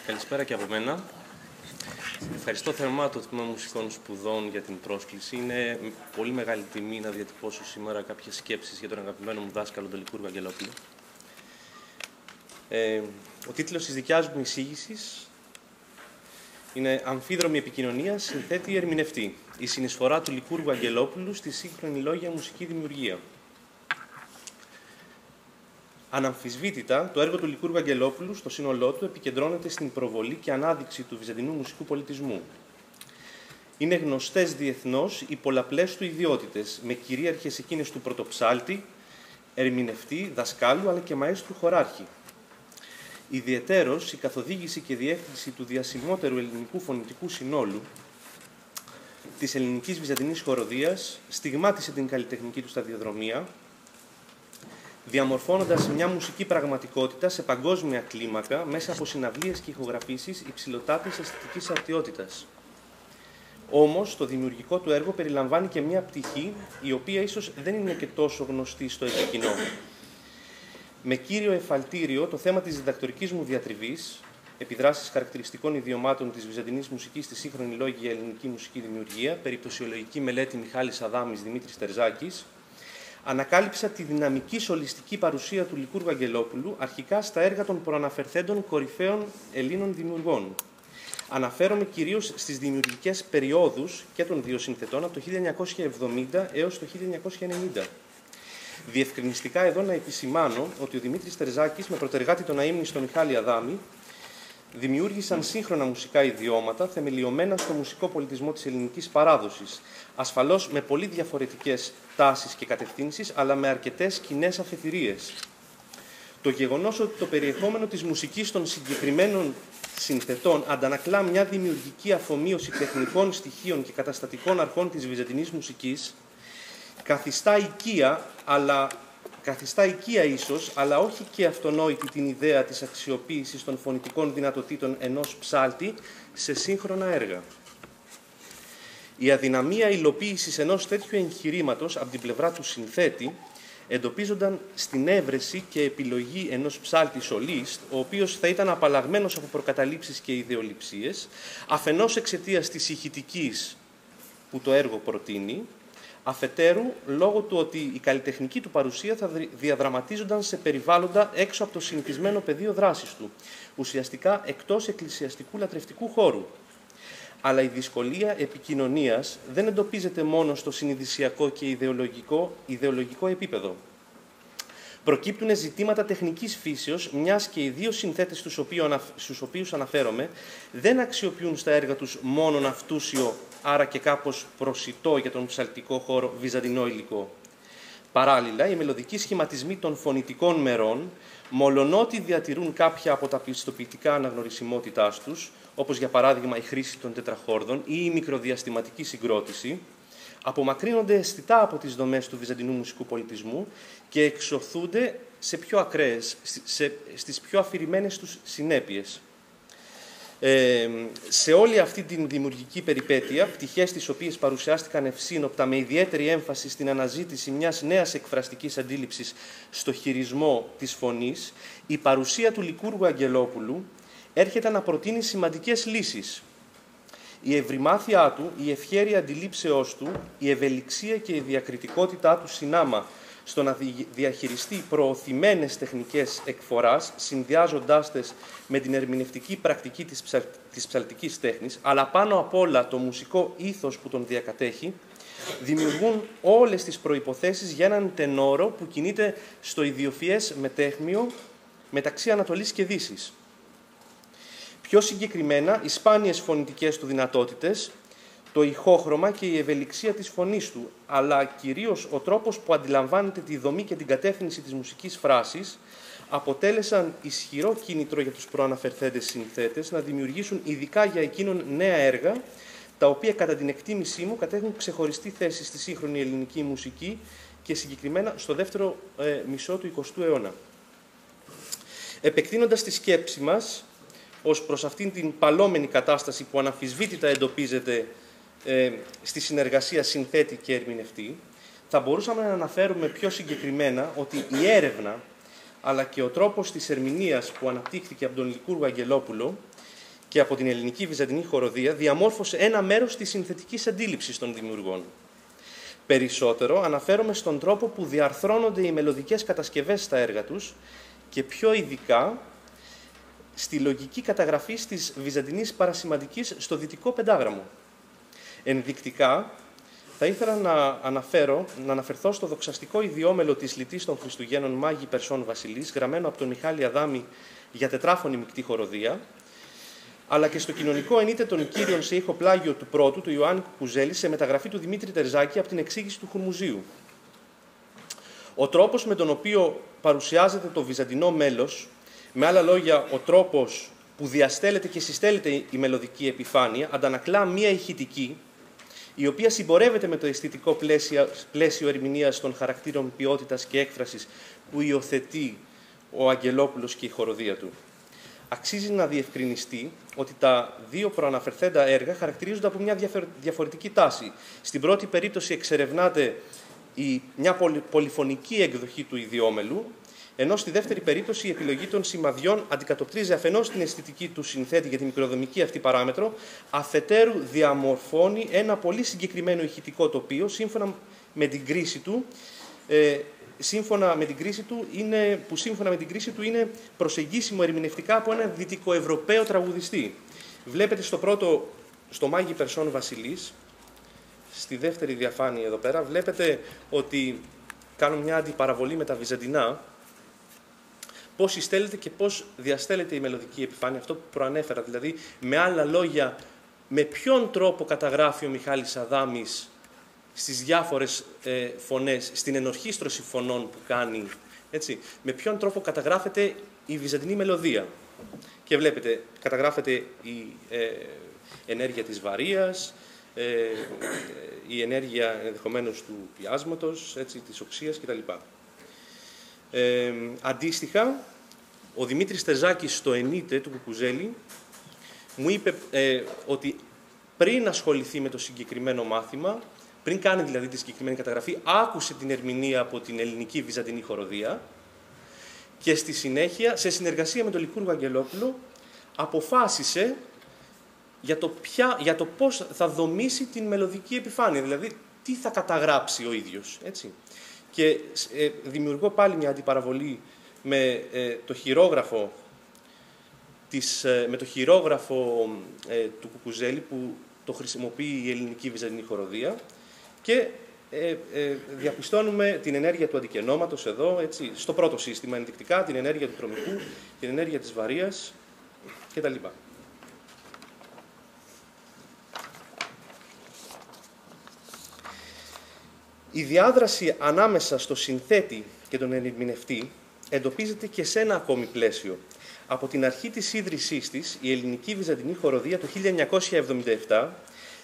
Καλησπέρα και από μένα. Ευχαριστώ θερμά το Τμήμα Μουσικών Σπουδών για την πρόσκληση. Είναι πολύ μεγάλη τιμή να διατυπώσω σήμερα κάποιες σκέψεις για τον αγαπημένο μου δάσκαλο, τον Λικούργο Αγγελόπουλο. Ο τίτλος της δικιάς μου εισήγησης είναι «Αμφίδρομη επικοινωνία, συνθέτη ερμηνευτή. Η συνεισφορά του Λικούργου Αγγελόπουλου στη σύγχρονη λόγια μουσική δημιουργία». Αναμφισβήτητα, το έργο του Λικούργου Αγγελόπουλου στο σύνολό του επικεντρώνεται στην προβολή και ανάδειξη του βυζαντινού μουσικού πολιτισμού. Είναι γνωστές διεθνώς οι πολλαπλές του ιδιότητες, με κυρίαρχες εκείνες του πρωτοψάλτη, ερμηνευτή, δασκάλου αλλά και μαέστρου χωράρχη. Ιδιαιτέρως, η καθοδήγηση και διεύθυνση του διασημότερου ελληνικού φωνητικού συνόλου της ελληνικής βυζαντινής χοροδίας στιγμάτισε την καλλιτεχνική του σταδιοδρομία, διαμορφώνοντας μια μουσική πραγματικότητα σε παγκόσμια κλίμακα μέσα από συναυλίες και ηχογραφήσεις υψηλοτάτης αισθητικής αρτιότητας. Όμως, το δημιουργικό του έργο περιλαμβάνει και μια πτυχή, η οποία ίσως δεν είναι και τόσο γνωστή στο ευρύ κοινό. Με κύριο εφαλτήριο το θέμα της διδακτορικής μου διατριβής, επιδράσεις χαρακτηριστικών ιδιωμάτων της βυζαντινής μουσικής στη σύγχρονη λόγια ελληνική μουσική δημιουργία, περιπτωσιολογική μελέτη Μιχάλης Αδάμης, Δημήτρης Τερζάκης, ανακάλυψα τη δυναμική σολιστική παρουσία του Λικούργου Αγγελόπουλου αρχικά στα έργα των προαναφερθέντων κορυφαίων Ελλήνων δημιουργών. Αναφέρομαι κυρίως στις δημιουργικές περιόδους και των δύο συνθετών από το 1970 έως το 1990. Διευκρινιστικά εδώ να επισημάνω ότι ο Δημήτρης Τερζάκης με πρωτεργάτη τον αείμνηστο Μιχάλη Αδάμη δημιούργησαν σύγχρονα μουσικά ιδιώματα θεμελιωμένα στο μουσικό πολιτισμό της ελληνικής παράδοσης, ασφαλώς με πολύ διαφορετικές τάσεις και κατευθύνσεις, αλλά με αρκετές κοινές αφετηρίες. Το γεγονός ότι το περιεχόμενο της μουσικής των συγκεκριμένων συνθετών αντανακλά μια δημιουργική αφομοίωση τεχνικών στοιχείων και καταστατικών αρχών της βυζαντινής μουσικής, καθιστά οικία ίσως, αλλά όχι και αυτονόητη την ιδέα της αξιοποίησης των φωνητικών δυνατοτήτων ενός ψάλτη σε σύγχρονα έργα. Η αδυναμία υλοποίησης ενός τέτοιου εγχειρήματος από την πλευρά του συνθέτη εντοπίζονταν στην έβρεση και επιλογή ενός ψάλτη σολίστ, ο οποίος θα ήταν απαλλαγμένος από προκαταλήψεις και ιδεολειψίες, αφενός εξαιτίας της ηχητικής που το έργο προτείνει, αφετέρου, λόγω του ότι η καλλιτεχνική του παρουσία θα διαδραματίζονταν σε περιβάλλοντα έξω από το συνηθισμένο πεδίο δράσης του, ουσιαστικά εκτός εκκλησιαστικού λατρευτικού χώρου. Αλλά η δυσκολία επικοινωνίας δεν εντοπίζεται μόνο στο συνειδησιακό και ιδεολογικό επίπεδο. Προκύπτουν ζητήματα τεχνικής φύσεως, μιας και οι δύο συνθέτες στους οποίους αναφέρομαι δεν αξιοποιούν στα έργα τους μόνον αυτούσιο, άρα και κάπως προσιτό για τον ψαλτικό χώρο βυζαντινό υλικό. Παράλληλα, οι μελωδικοί σχηματισμοί των φωνητικών μερών, μολονότι διατηρούν κάποια από τα πιστοποιητικά αναγνωρισιμότητάς τους, όπως για παράδειγμα η χρήση των τετραχόρδων ή η μικροδιαστηματική συγκρότηση, απομακρύνονται αισθητά από τις δομές του βυζαντινού μουσικού πολιτισμού και εξωθούνται σε πιο ακραίες, στις πιο αφηρημένες τους συνέπειες. Σε όλη αυτή την δημιουργική περιπέτεια, πτυχές τις οποίες παρουσιάστηκαν ευσύνοπτα με ιδιαίτερη έμφαση στην αναζήτηση μιας νέας εκφραστικής αντίληψης στο χειρισμό της φωνής, η παρουσία του Λικούργου Αγγελόπουλου έρχεται να προτείνει σημαντικές λύσεις. Η ευρυμάθειά του, η ευχέρεια αντιλήψεώς του, η ευελιξία και η διακριτικότητά του συνάμα στο να διαχειριστεί προωθημένες τεχνικές εκφοράς, συνδυάζοντάς τες με την ερμηνευτική πρακτική της ψαλτικής τέχνης, αλλά πάνω απ' όλα το μουσικό ήθος που τον διακατέχει, δημιουργούν όλες τις προϋποθέσεις για έναν τενόρο που κινείται στο ιδιοφυές μετέχμιο μεταξύ Ανατολής και Δύσης. Πιο συγκεκριμένα, οι σπάνιες φωνητικές του δυνατότητες, το ηχόχρωμα και η ευελιξία της φωνής του, αλλά κυρίως ο τρόπος που αντιλαμβάνεται τη δομή και την κατεύθυνση της μουσικής φράσης, αποτέλεσαν ισχυρό κίνητρο για τους προαναφερθέντες συνθέτες να δημιουργήσουν ειδικά για εκείνον νέα έργα, τα οποία κατά την εκτίμησή μου κατέχουν ξεχωριστή θέση στη σύγχρονη ελληνική μουσική και συγκεκριμένα στο δεύτερο μισό του 20ου αιώνα. Επεκτείνοντας τη σκέψη μας ως προς αυτήν την παλόμενη κατάσταση που αναμφισβήτητα εντοπίζεται στη συνεργασία συνθέτη και ερμηνευτή, θα μπορούσαμε να αναφέρουμε πιο συγκεκριμένα ότι η έρευνα αλλά και ο τρόπος της ερμηνείας που αναπτύχθηκε από τον Λικούργο Αγγελόπουλο και από την ελληνική βυζαντινή χοροδία διαμόρφωσε ένα μέρος της συνθετικής αντίληψης των δημιουργών. Περισσότερο αναφέρομαι στον τρόπο που διαρθρώνονται οι μελωδικές κατασκευές στα έργα τους και πιο ειδικά στη λογική καταγραφή της βυζαντινής παρασημαντικής στο δυτικό πεντάγραμμο. Ενδεικτικά, θα ήθελα να αναφερθώ στο δοξαστικό ιδιόμελο της Λυτής των Χριστουγέννων Μάγη Περσών Βασιλής, γραμμένο από τον Μιχάλη Αδάμη για τετράφωνη μεικτή χοροδία, αλλά και στο κοινωνικό ενίτε των Κύριων σε ήχο πλάγιο του πρώτου, του Ιωάννη Κουκουζέλη, σε μεταγραφή του Δημήτρη Τερζάκη από την εξήγηση του Χουρμουζίου. Ο τρόπος με τον οποίο παρουσιάζεται το βυζαντινό μέλος, με άλλα λόγια, ο τρόπος που διαστέλλεται και συστέλλεται η μελωδική επιφάνεια, αντανακλά μία ηχητική, η οποία συμπορεύεται με το αισθητικό πλαίσιο ερμηνείας των χαρακτήρων ποιότητας και έκφρασης που υιοθετεί ο Αγγελόπουλος και η χοροδία του. Αξίζει να διευκρινιστεί ότι τα δύο προαναφερθέντα έργα χαρακτηρίζονται από μια διαφορετική τάση. Στην πρώτη περίπτωση εξερευνάται μια πολυφωνική εκδοχή του ιδιόμελου, ενώ στη δεύτερη περίπτωση η επιλογή των σημαδιών αντικατοπτρίζει αφενός την αισθητική του συνθέτη για τη μικροδομική αυτή παράμετρο, αφετέρου διαμορφώνει ένα πολύ συγκεκριμένο ηχητικό τοπίο, σύμφωνα με την κρίση του, είναι προσεγγίσιμο ερμηνευτικά από έναν δυτικοευρωπαίο τραγουδιστή. Βλέπετε στο Μάγη Περσών Βασιλής, στη δεύτερη διαφάνεια εδώ πέρα, βλέπετε ότι κάνω μια αντιπαραβολή με τα βυζαντινά, πώς συστέλλεται και πώς διαστέλλεται η μελωδική επιφάνεια, αυτό που προανέφερα. Δηλαδή, με άλλα λόγια, με ποιον τρόπο καταγράφει ο Μιχάλης Αδάμης στις διάφορες φωνές, στην ενορχήστρωση φωνών που κάνει, έτσι, με ποιον τρόπο καταγράφεται η βυζαντινή μελωδία. Και βλέπετε, καταγράφεται η ενέργεια της βαρίας, η ενέργεια ενδεχομένως του πιάσματος, έτσι, της οξείας κτλ. Αντίστοιχα, ο Δημήτρης Τερζάκης στο ενίτε του Κουκουζέλη μου είπε ότι πριν ασχοληθεί με το συγκεκριμένο μάθημα, πριν κάνει δηλαδή τη συγκεκριμένη καταγραφή, άκουσε την ερμηνεία από την ελληνική βυζαντινή χοροδία και στη συνέχεια, σε συνεργασία με τον Λικούργο Αγγελόπουλο, αποφάσισε για το πώς θα δομήσει την μελωδική επιφάνεια, δηλαδή τι θα καταγράψει ο ίδιος, έτσι. Και δημιουργώ πάλι μια αντιπαραβολή με το χειρόγραφο του Κουκουζέλη που το χρησιμοποιεί η ελληνική βυζαντινή χοροδία και διαπιστώνουμε την ενέργεια του αντικενώματος εδώ, έτσι, στο πρώτο σύστημα ενδεικτικά, την ενέργεια του τρομικού, την ενέργεια της βαρίας κτλ. Η διάδραση ανάμεσα στο συνθέτη και τον ερμηνευτή εντοπίζεται και σε ένα ακόμη πλαίσιο. Από την αρχή της ίδρυσής της, η ελληνική βυζαντινή χοροδία το 1977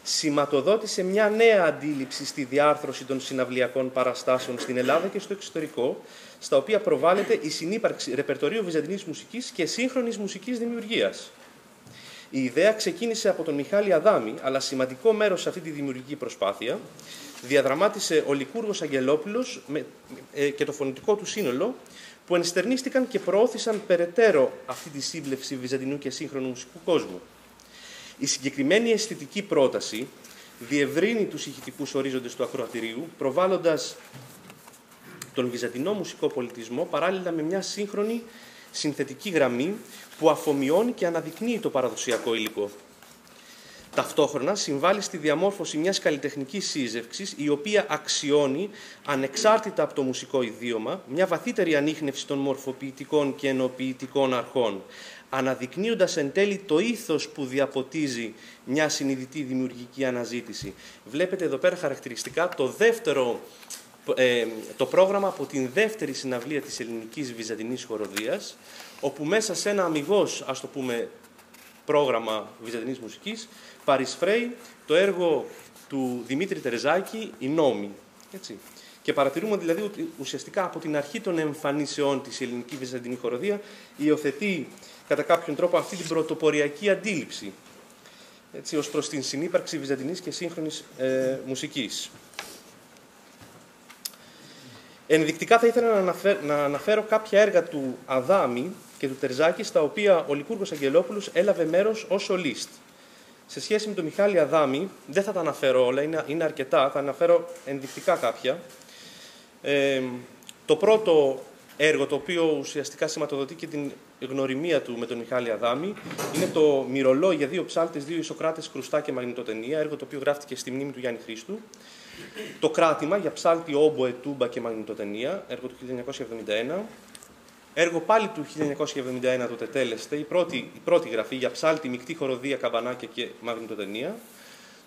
σηματοδότησε μια νέα αντίληψη στη διάρθρωση των συναυλιακών παραστάσεων στην Ελλάδα και στο εξωτερικό, στα οποία προβάλλεται η συνύπαρξη ρεπερτορίου βυζαντινής μουσικής και σύγχρονης μουσικής δημιουργίας. Η ιδέα ξεκίνησε από τον Μιχάλη Αδάμη, αλλά σημαντικό μέρος σε αυτή τη δημιουργική προσπάθεια διαδραμάτισε ο Λικούργος Αγγελόπουλος και το φωνητικό του σύνολο, που ενστερνίστηκαν και προώθησαν περαιτέρω αυτή τη σύμπλευση βυζαντινού και σύγχρονου μουσικού κόσμου. Η συγκεκριμένη αισθητική πρόταση διευρύνει τους ηχητικούς ορίζοντες του ακροατηρίου, προβάλλοντας τον βυζαντινό μουσικό πολιτισμό παράλληλα με μια σύγχρονη συνθετική γραμμή που αφομοιώνει και αναδεικνύει το παραδοσιακό υλικό. Ταυτόχρονα συμβάλλει στη διαμόρφωση μιας καλλιτεχνικής σύζευξης, η οποία αξιώνει, ανεξάρτητα από το μουσικό ιδίωμα, μια βαθύτερη ανίχνευση των μορφοποιητικών και ενοποιητικών αρχών, αναδεικνύοντας εν τέλει το ήθος που διαποτίζει μια συνειδητή δημιουργική αναζήτηση. Βλέπετε εδώ πέρα χαρακτηριστικά το πρόγραμμα από την δεύτερη συναυλία της ελληνικής βυζαντινής χοροδίας, όπου μέσα σε ένα αμιγώς, ας το πούμε, πρόγραμμα βυζαντινής μουσικής, παρισφρέει το έργο του Δημήτρη Τερζάκη, «Η Νόμη». Έτσι. Και παρατηρούμε δηλαδή ότι ουσιαστικά από την αρχή των εμφανίσεών της η ελληνική βυζαντινή χοροδία υιοθετεί κατά κάποιον τρόπο αυτή την πρωτοποριακή αντίληψη, έτσι, ως προς την συνύπαρξη βυζαντινής και σύγχρονης μουσικής. Ενδεικτικά θα ήθελα να αναφέρω κάποια έργα του Αδάμη, και του Τερζάκη, στα οποία ο Λικούργος Αγγελόπουλος έλαβε μέρος ως σολίστ. Σε σχέση με τον Μιχάλη Αδάμη, δεν θα τα αναφέρω όλα, είναι αρκετά, θα αναφέρω ενδεικτικά κάποια. Το πρώτο έργο, το οποίο ουσιαστικά σηματοδοτεί και την γνωριμία του με τον Μιχάλη Αδάμη, είναι το «Μυρολόι για δύο ψάλτες, δύο Ισοκράτες, κρουστά και μαγνητοτενία», έργο το οποίο γράφτηκε στη μνήμη του Γιάννη Χρήστου. Το «Κράτημα» για ψάλτη, όμποε, τούμπα και μαγνητοτενία, έργο του 1971. Έργο πάλι του 1971, το «Τετέλεστε», η πρώτη γραφή για ψάλτη, μεικτή χοροδία, καμπανάκια και μαγνητοτενία.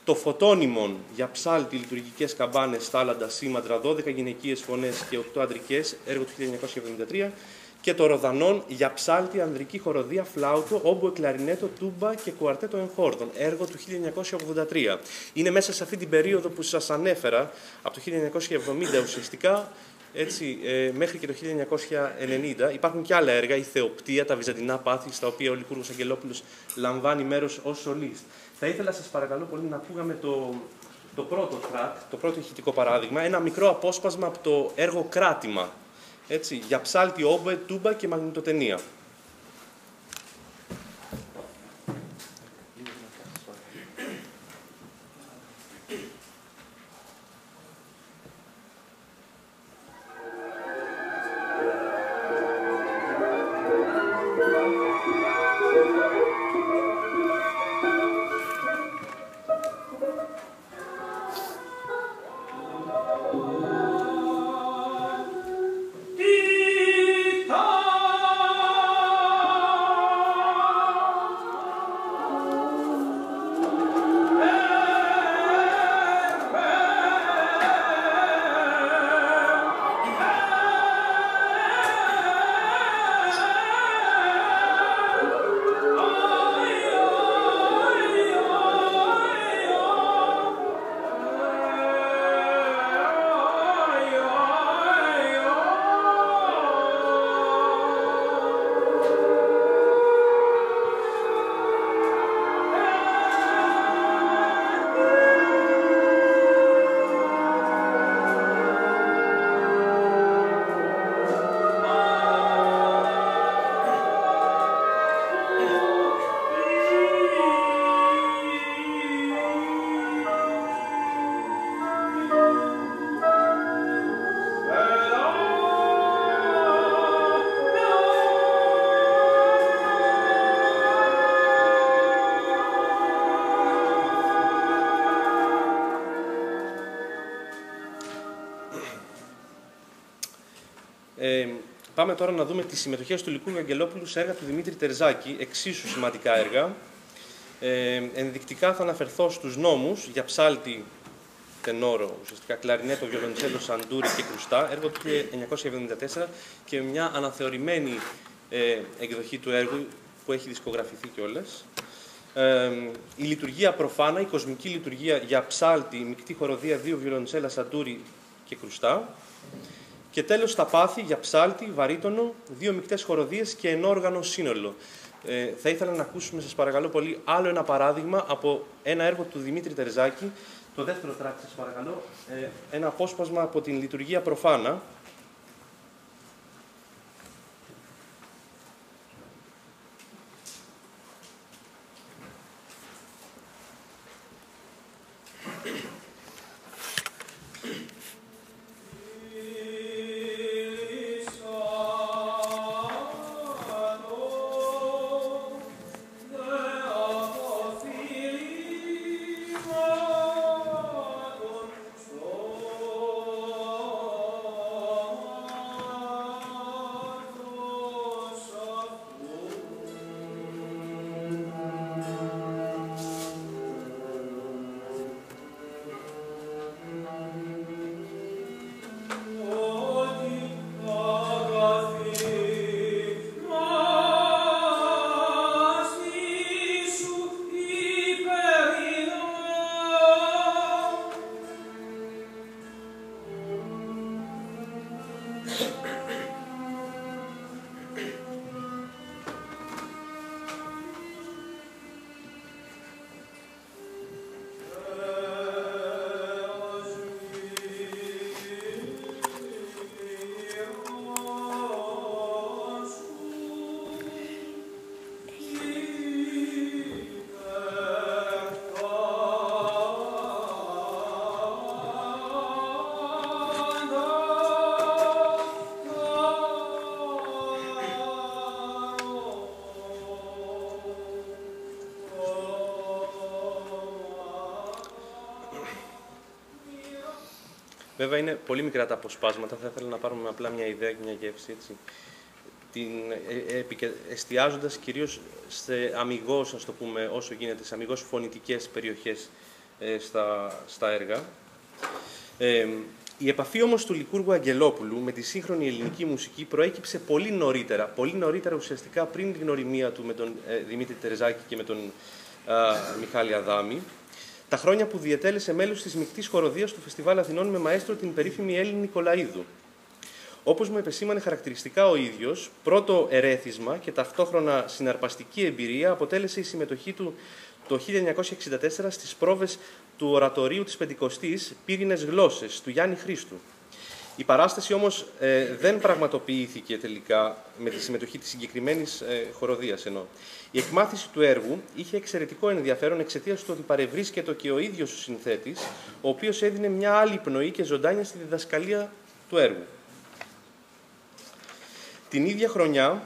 Το «Φωτόνυμον» για ψάλτη, λειτουργικές καμπάνες, τάλαντα, σήμαντρα, 12 γυναικείες φωνές και 8 ανδρικές, έργο του 1973. Και το «Ροδανόν» για ψάλτη, ανδρική χοροδία, φλάουτο, όμποε, κλαρινέτο, τούμπα και κουαρτέτο εγχόρδων, έργο του 1983. Είναι μέσα σε αυτή την περίοδο που σας ανέφερα, από το 1970 ουσιαστικά, έτσι, μέχρι και το 1990. Υπάρχουν και άλλα έργα, η «Θεοπτία», τα «Βυζαντινά πάθη», στα οποία ο Λικούργος Αγγελόπουλος λαμβάνει μέρος ως σολίστ. Θα ήθελα, σας παρακαλώ πολύ, να ακούγαμε το πρώτο track, το πρώτο ηχητικό παράδειγμα, ένα μικρό απόσπασμα από το έργο «Κράτημα», έτσι, για ψάλτη, όμπε, τούμπα και μαγνητοτενία. Πάμε τώρα να δούμε τις συμμετοχές του Λικούργου Αγγελόπουλου σε έργα του Δημήτρη Τερζάκη, εξίσου σημαντικά έργα. Ενδεικτικά θα αναφερθώ στους νόμους για ψάλτη, τενόρο, ουσιαστικά κλαρινέτο, βιολοντσέλο, σαντούρι και κρουστά, έργο του 1974 και μια αναθεωρημένη εκδοχή του έργου που έχει δισκογραφηθεί κιόλας. Η λειτουργία προφάνα, η κοσμική λειτουργία για ψάλτη, μεικτή χοροδία, δύο βιολοντσέλα, σαντούρι και κρουστά. Και τέλος τα πάθη για ψάλτη, βαρύτονο, δύο μεικτές χοροδίες και ενόργανο σύνολο. Θα ήθελα να ακούσουμε, σας παρακαλώ πολύ, άλλο ένα παράδειγμα από ένα έργο του Δημήτρη Τερζάκη, το δεύτερο τράκ, σας παρακαλώ, ένα απόσπασμα από την λειτουργία προφάνα. Βέβαια είναι πολύ μικρά τα αποσπάσματα, θα ήθελα να πάρουμε απλά μια ιδέα και μια γεύση, έτσι. Εστιάζοντας κυρίως σε αμιγώς, ας το πούμε, όσο γίνεται, σε αμιγώς φωνητικές περιοχές στα έργα. Η επαφή όμως του Λικούργου Αγγελόπουλου με τη σύγχρονη ελληνική μουσική προέκυψε πολύ νωρίτερα ουσιαστικά πριν την γνωριμία του με τον Δημήτρη Τερζάκη και με τον Μιχάλη Αδάμη, τα χρόνια που διετέλεσε μέλος της Μικτής Χοροδίας του Φεστιβάλ Αθηνών με μαέστρο την περίφημη Έλληνη Νικολαίδου. Όπως μου επεσήμανε χαρακτηριστικά ο ίδιος, πρώτο ερέθισμα και ταυτόχρονα συναρπαστική εμπειρία αποτέλεσε η συμμετοχή του το 1964 στις πρόβες του ορατορίου της Πεντηκοστής «Πύρινες γλώσσες» του Γιάννη Χρήστου. Η παράσταση όμως δεν πραγματοποιήθηκε τελικά με τη συμμετοχή της συγκεκριμένης χοροδίας. Η εκμάθηση του έργου είχε εξαιρετικό ενδιαφέρον εξαιτίας του ότι παρευρίσκεται και ο ίδιος ο συνθέτης, ο οποίος έδινε μια άλλη πνοή και ζωντάνια στη διδασκαλία του έργου. Την ίδια χρονιά,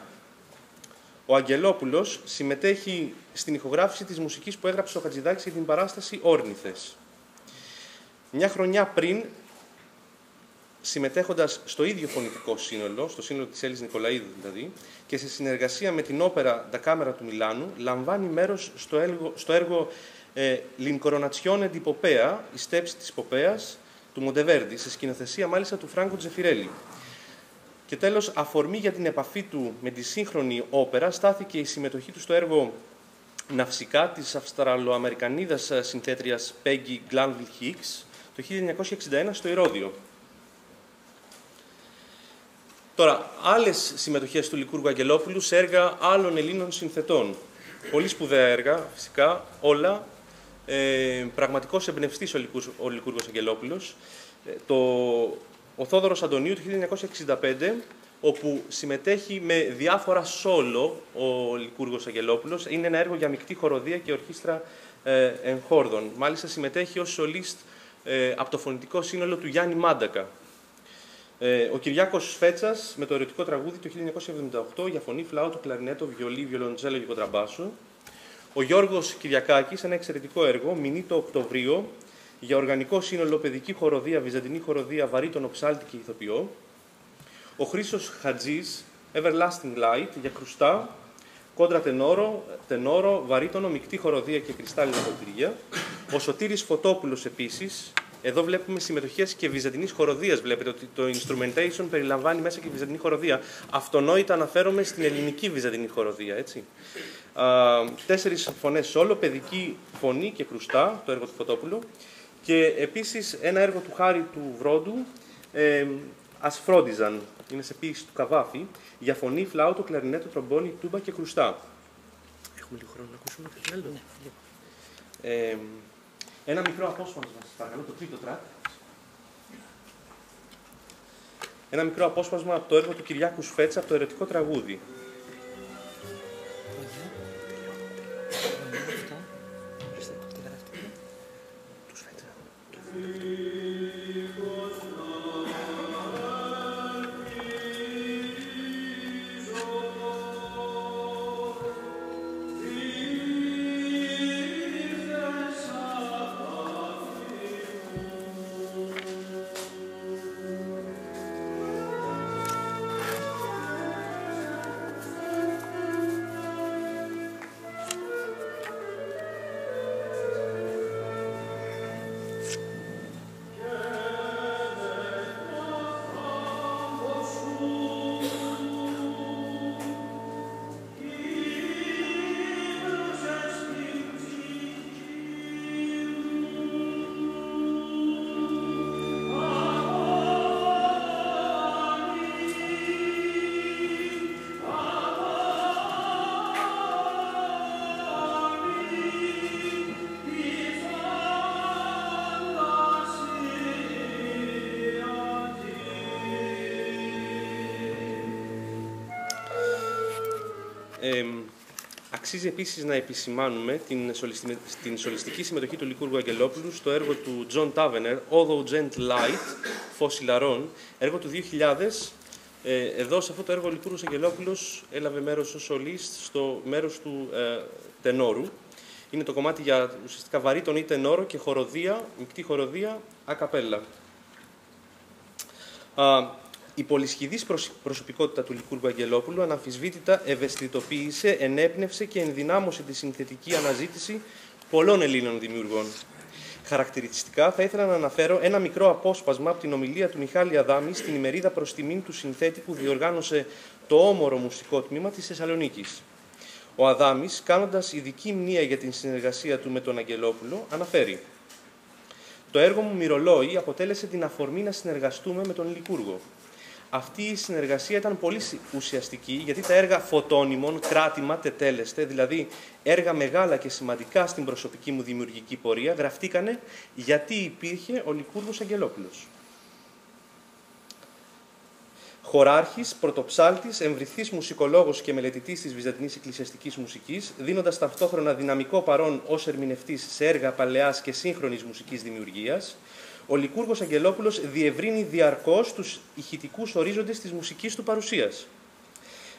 ο Αγγελόπουλος συμμετέχει στην ηχογράφηση της μουσικής που έγραψε ο Χατζηδάκης για την παράσταση «Όρνηθες». Μια χρονιά πριν, συμμετέχοντας στο ίδιο φωνητικό σύνολο, στο σύνολο της Έλλης Νικολαίδου δηλαδή, και σε συνεργασία με την όπερα «Da Camera» του Μιλάνου, λαμβάνει μέρος στο έργο «L'incoronazione di Popea», «Η στέψη της Ποπέας» του Μοντεβέρντι, σε σκηνοθεσία μάλιστα του Φράνκο Τζεφιρέλη. Και τέλος, αφορμή για την επαφή του με τη σύγχρονη όπερα στάθηκε η συμμετοχή του στο έργο «Ναυσικά» της Αυστραλοαμερικανίδας συνθέτριας Peggy Glanville Hicks το 1961 στο Ηρώδειο. Τώρα, άλλες συμμετοχές του Λικούργου Αγγελόπουλου σε έργα άλλων Ελλήνων συνθετών. Πολύ σπουδαία έργα, φυσικά, όλα. Πραγματικός εμπνευστής ο Λικούργος Αγγελόπουλος. Ο Θόδωρος Αντωνίου του 1965, όπου συμμετέχει με διάφορα σόλο ο Λικούργος Αγγελόπουλος. Είναι ένα έργο για μεικτή χοροδία και ορχήστρα εγχόρδων. Μάλιστα συμμετέχει ως σολίστ από το φωνητικό σύνολο του Γιάννη Μάντακα. Ο Κυριάκος Φέτσας με το ερωτικό τραγούδι το 1978 για φωνή, φλάουτο, κλαρινέτο, βιολί, βιολοντσέλο και κοντραμπάσο. Ο Γιώργος Κυριακάκης, ένα εξαιρετικό έργο, Μηνύ το Οκτωβρίο, για οργανικό σύνολο, παιδική χοροδία, βυζαντινή χοροδία, βαρύτονο, ψάλτη και ηθοποιό. Ο Χρήστος Χατζής, Everlasting Light, για κρουστά, κόντρα τενόρο, βαρύτονο, μεικτή χοροδία και κρυστάλλινα ποτήρια. Ο Σωτήρης Φωτόπουλος επίσης. Εδώ βλέπουμε συμμετοχές και βυζαντινής χοροδίας. Βλέπετε ότι το instrumentation περιλαμβάνει μέσα και βυζαντινή χοροδία. Αυτονόητα αναφέρομαι στην ελληνική βυζαντινή χοροδία. Έτσι. 4 φωνές σόλο, παιδική φωνή και κρουστά, το έργο του Φωτόπουλου. Και επίσης ένα έργο του Χάρη του Βρόντου, Ασφρόντιζαν, είναι σε ποίηση του Καβάφη, για φωνή, φλάουτο, κλαρινέτο, τρομπόνι, τούμπα και κρουστά. Έχουμε λίγο χρόνο να ακούσουμε κάτι άλλο. Ναι. Ένα μικρό απόσπασμα, σας παρακαλώ, το τρίτο τρακ. Ένα μικρό απόσπασμα από το έργο του Κυριάκου Σφέτσα, από το ερωτικό τραγούδι. Αξίζει επίσης να επισημάνουμε την σολιστική συμμετοχή του Λικούργου Αγγελόπουλου στο έργο του John Tavener, Although Gentle Light, Φως Ηλαρών, έργο του 2000. Εδώ, σε αυτό το έργο, ο Λικούργος Αγγελόπουλος έλαβε μέρος ως σολίστ στο μέρος του τενόρου. Είναι το κομμάτι για ουσιαστικά βαρύτον ή τενόρο και χοροδία, μεικτή χοροδία, ακαπέλα. Η πολυσχηδής προσωπικότητα του Λικούργου Αγγελόπουλου αναμφισβήτητα ευαισθητοποίησε, ενέπνευσε και ενδυνάμωσε τη συνθετική αναζήτηση πολλών Ελλήνων δημιουργών. Χαρακτηριστικά θα ήθελα να αναφέρω ένα μικρό απόσπασμα από την ομιλία του Μιχάλη Αδάμη στην ημερίδα προς τιμήν του συνθέτη που διοργάνωσε το όμορο μουσικό τμήμα της Θεσσαλονίκης. Ο Αδάμης, κάνοντας ειδική μνήα για την συνεργασία του με τον Αγγελόπουλο, αναφέρει: «Το έργο μου «Μυρολόι» αποτέλεσε την αφορμή να συνεργαστούμε με τον Λικούργο. Αυτή η συνεργασία ήταν πολύ ουσιαστική, γιατί τα έργα φωτώνυμων, κράτημα, τετέλεστε, δηλαδή έργα μεγάλα και σημαντικά στην προσωπική μου δημιουργική πορεία, γραφτήκανε γιατί υπήρχε ο Λικούργος Αγγελόπουλος. Χωράρχης, πρωτοψάλτης, εμβριθής μουσικολόγος και μελετητής της βυζαντινής εκκλησιαστικής μουσικής, δίνοντας ταυτόχρονα δυναμικό παρόν ως ερμηνευτής σε έργα παλαιάς και σύγχρονης μουσικής δημιουργίας, ο Λικούργος Αγγελόπουλος διευρύνει διαρκώς τους ηχητικούς ορίζοντες της μουσικής του παρουσίας.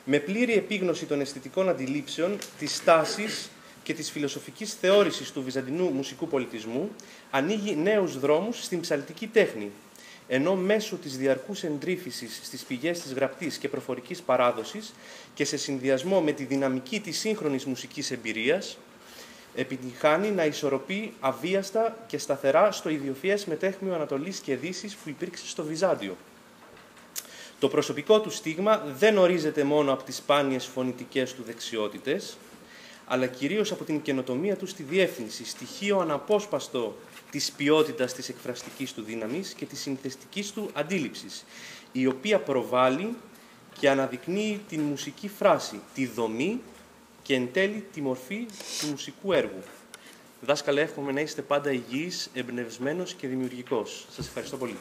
Με πλήρη επίγνωση των αισθητικών αντιλήψεων, της τάσης και της φιλοσοφικής θεώρησης του βυζαντινού μουσικού πολιτισμού, ανοίγει νέους δρόμους στην ψαλτική τέχνη, ενώ μέσω της διαρκούς εντρύφησης στις πηγές της γραπτής και προφορικής παράδοσης και σε συνδυασμό με τη δυναμική της σύγχρονης μουσικής εμπειρίας, επιτυχάνει να ισορροπεί αβίαστα και σταθερά στο ιδιοφυές μετέχμιο Ανατολής και Δύσης που υπήρξε στο Βυζάντιο. Το προσωπικό του στίγμα δεν ορίζεται μόνο από τις σπάνιες φωνητικές του δεξιότητες, αλλά κυρίως από την καινοτομία του στη διεύθυνση, στοιχείο αναπόσπαστο της ποιότητας της εκφραστικής του δύναμης και της συνθεστικής του αντίληψης, η οποία προβάλλει και αναδεικνύει την μουσική φράση, τη δομή και εν τέλει τη μορφή του μουσικού έργου. Δάσκαλε, εύχομαι να είστε πάντα υγιής, εμπνευσμένος και δημιουργικός. Σας ευχαριστώ πολύ.